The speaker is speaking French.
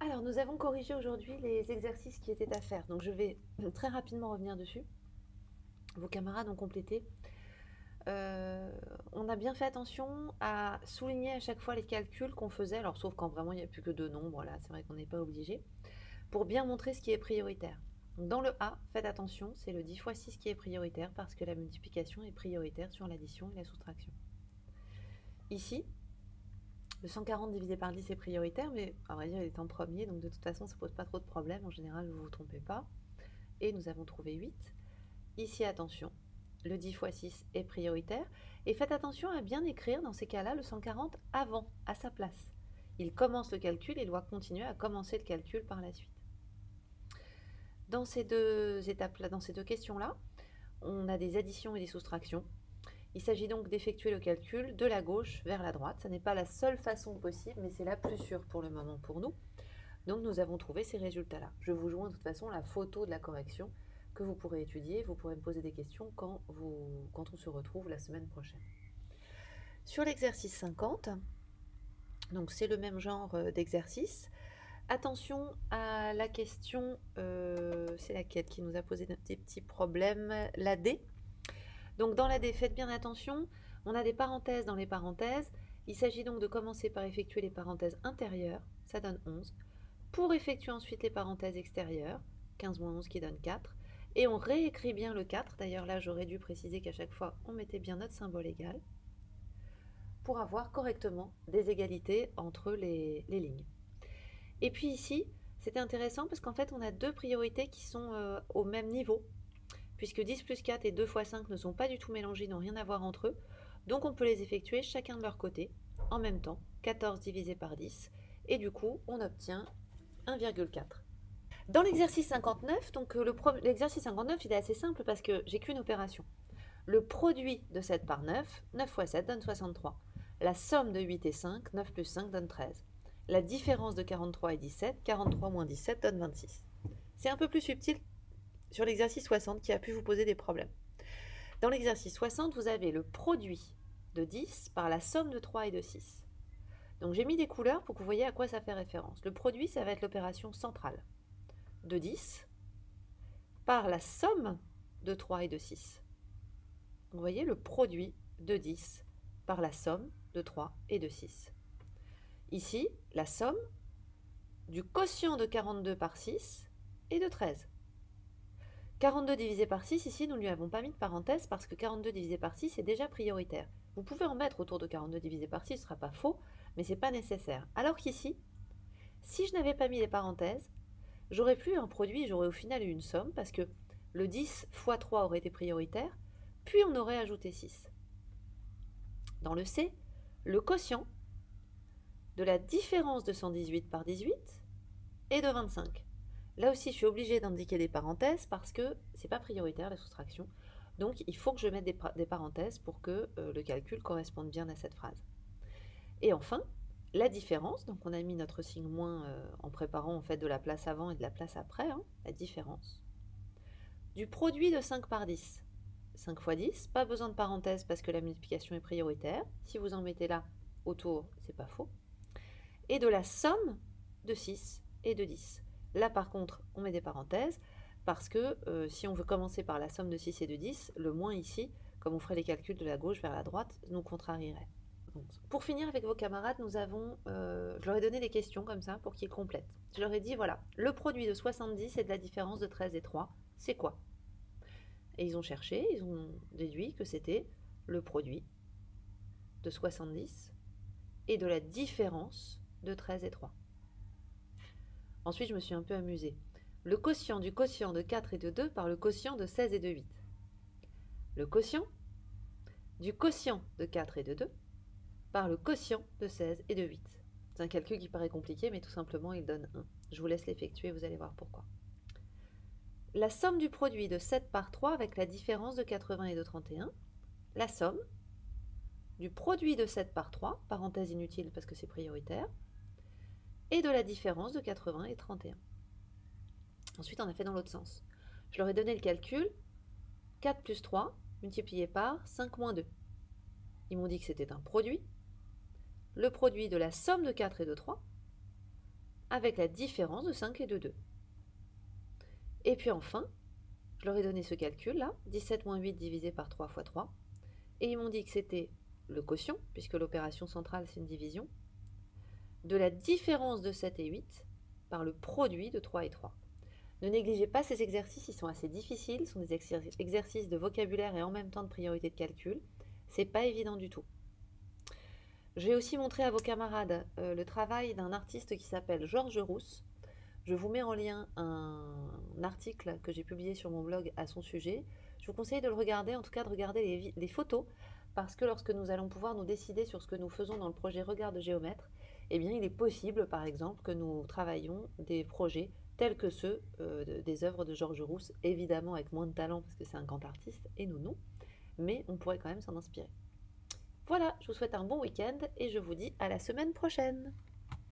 Alors, nous avons corrigé aujourd'hui les exercices qui étaient à faire. Donc, je vais très rapidement revenir dessus. Vos camarades ont complété. On a bien fait attention à souligner à chaque fois les calculs qu'on faisait, alors sauf quand vraiment il n'y a plus que deux nombres, là c'est vrai qu'on n'est pas obligé, pour bien montrer ce qui est prioritaire. Donc, dans le A, faites attention, c'est le 10 fois 6 qui est prioritaire parce que la multiplication est prioritaire sur l'addition et la soustraction. Ici, le 140 divisé par 10 est prioritaire, mais à vrai dire, il est en premier, donc de toute façon, ça ne pose pas trop de problème. En général, vous ne vous trompez pas. Et nous avons trouvé 8. Ici, attention, le 10 fois 6 est prioritaire. Et faites attention à bien écrire, dans ces cas-là, le 140 avant, à sa place. Il commence le calcul et doit continuer à commencer le calcul par la suite. Dans ces deux étapes-là, dans ces deux questions-là, on a des additions et des soustractions. Il s'agit donc d'effectuer le calcul de la gauche vers la droite. Ce n'est pas la seule façon possible, mais c'est la plus sûre pour le moment pour nous. Donc nous avons trouvé ces résultats-là. Je vous joins de toute façon la photo de la correction que vous pourrez étudier. Vous pourrez me poser des questions quand on se retrouve la semaine prochaine. Sur l'exercice 50, donc c'est le même genre d'exercice. Attention à la question, c'est laquelle qui nous a posé des petits problèmes, la D. Donc dans la D, faites bien attention, on a des parenthèses dans les parenthèses. Il s'agit donc de commencer par effectuer les parenthèses intérieures, ça donne 11, pour effectuer ensuite les parenthèses extérieures, 15 moins 11 qui donne 4, et on réécrit bien le 4, d'ailleurs là j'aurais dû préciser qu'à chaque fois on mettait bien notre symbole égal, pour avoir correctement des égalités entre les lignes. Et puis ici, c'était intéressant parce qu'en fait on a deux priorités qui sont au même niveau, puisque 10 plus 4 et 2 fois 5 ne sont pas du tout mélangés, n'ont rien à voir entre eux. Donc on peut les effectuer chacun de leur côté, en même temps, 14 divisé par 10, et du coup on obtient 1,4. Dans l'exercice 59, donc l'exercice 59 il est assez simple parce que j'ai qu'une opération. Le produit de 7 par 9, 9 fois 7 donne 63. La somme de 8 et 5, 9 plus 5 donne 13. La différence de 43 et 17, 43 moins 17 donne 26. C'est un peu plus subtil sur l'exercice 60 qui a pu vous poser des problèmes. Dans l'exercice 60, vous avez le produit de 10 par la somme de 3 et de 6. Donc j'ai mis des couleurs pour que vous voyez à quoi ça fait référence. Le produit, ça va être l'opération centrale de 10 par la somme de 3 et de 6. Vous voyez le produit de 10 par la somme de 3 et de 6. Ici, la somme du quotient de 42 par 6 et de 13. 42 divisé par 6, ici, nous ne lui avons pas mis de parenthèse parce que 42 divisé par 6 est déjà prioritaire. Vous pouvez en mettre autour de 42 divisé par 6, ce ne sera pas faux, mais ce n'est pas nécessaire. Alors qu'ici, si je n'avais pas mis les parenthèses, j'aurais plus un produit, j'aurais au final eu une somme parce que le 10 fois 3 aurait été prioritaire, puis on aurait ajouté 6. Dans le C, le quotient de la différence de 118 par 18 est de 25. Là aussi, je suis obligée d'indiquer des parenthèses parce que ce n'est pas prioritaire la soustraction. Donc, il faut que je mette des parenthèses pour que le calcul corresponde bien à cette phrase. Et enfin, la différence, donc on a mis notre signe moins en préparant en fait de la place avant et de la place après, hein, la différence, du produit de 5 par 10. 5 fois 10, pas besoin de parenthèse parce que la multiplication est prioritaire. Si vous en mettez là autour, c'est pas faux. Et de la somme de 6 et de 10. Là par contre, on met des parenthèses parce que si on veut commencer par la somme de 6 et de 10, le moins ici, comme on ferait les calculs de la gauche vers la droite, nous contrarierait. Donc, pour finir avec vos camarades, je leur ai donné des questions comme ça pour qu'ils complètent. Je leur ai dit, voilà, le produit de 70 et de la différence de 13 et 3, c'est quoi? Et ils ont cherché, ils ont déduit que c'était le produit de 70 et de la différence de 13 et 3. Ensuite, je me suis un peu amusée. Le quotient du quotient de 4 et de 2 par le quotient de 16 et de 8. Le quotient du quotient de 4 et de 2 par le quotient de 16 et de 8. C'est un calcul qui paraît compliqué, mais tout simplement, il donne 1. Je vous laisse l'effectuer, vous allez voir pourquoi. La somme du produit de 7 par 3 avec la différence de 80 et de 31. La somme du produit de 7 par 3, parenthèse inutile parce que c'est prioritaire, et de la différence de 80 et 31. Ensuite, on a fait dans l'autre sens. Je leur ai donné le calcul, 4 plus 3 multiplié par 5 moins 2. Ils m'ont dit que c'était un produit, le produit de la somme de 4 et de 3, avec la différence de 5 et de 2. Et puis enfin, je leur ai donné ce calcul-là, 17 moins 8 divisé par 3 fois 3, et ils m'ont dit que c'était le quotient, puisque l'opération centrale c'est une division, de la différence de 7 et 8 par le produit de 3 et 3. Ne négligez pas ces exercices, ils sont assez difficiles, ce sont des exercices de vocabulaire et en même temps de priorité de calcul. C'est pas évident du tout. Je vais aussi montrer à vos camarades le travail d'un artiste qui s'appelle Georges Rousse. Je vous mets en lien un article que j'ai publié sur mon blog à son sujet. Je vous conseille de le regarder, en tout cas de regarder les photos, parce que lorsque nous allons pouvoir nous décider sur ce que nous faisons dans le projet Regard de géomètre, eh bien il est possible par exemple que nous travaillions des projets tels que ceux des œuvres de Georges Rousse, évidemment avec moins de talent parce que c'est un grand artiste et nous non, mais on pourrait quand même s'en inspirer. Voilà, je vous souhaite un bon week-end et je vous dis à la semaine prochaine.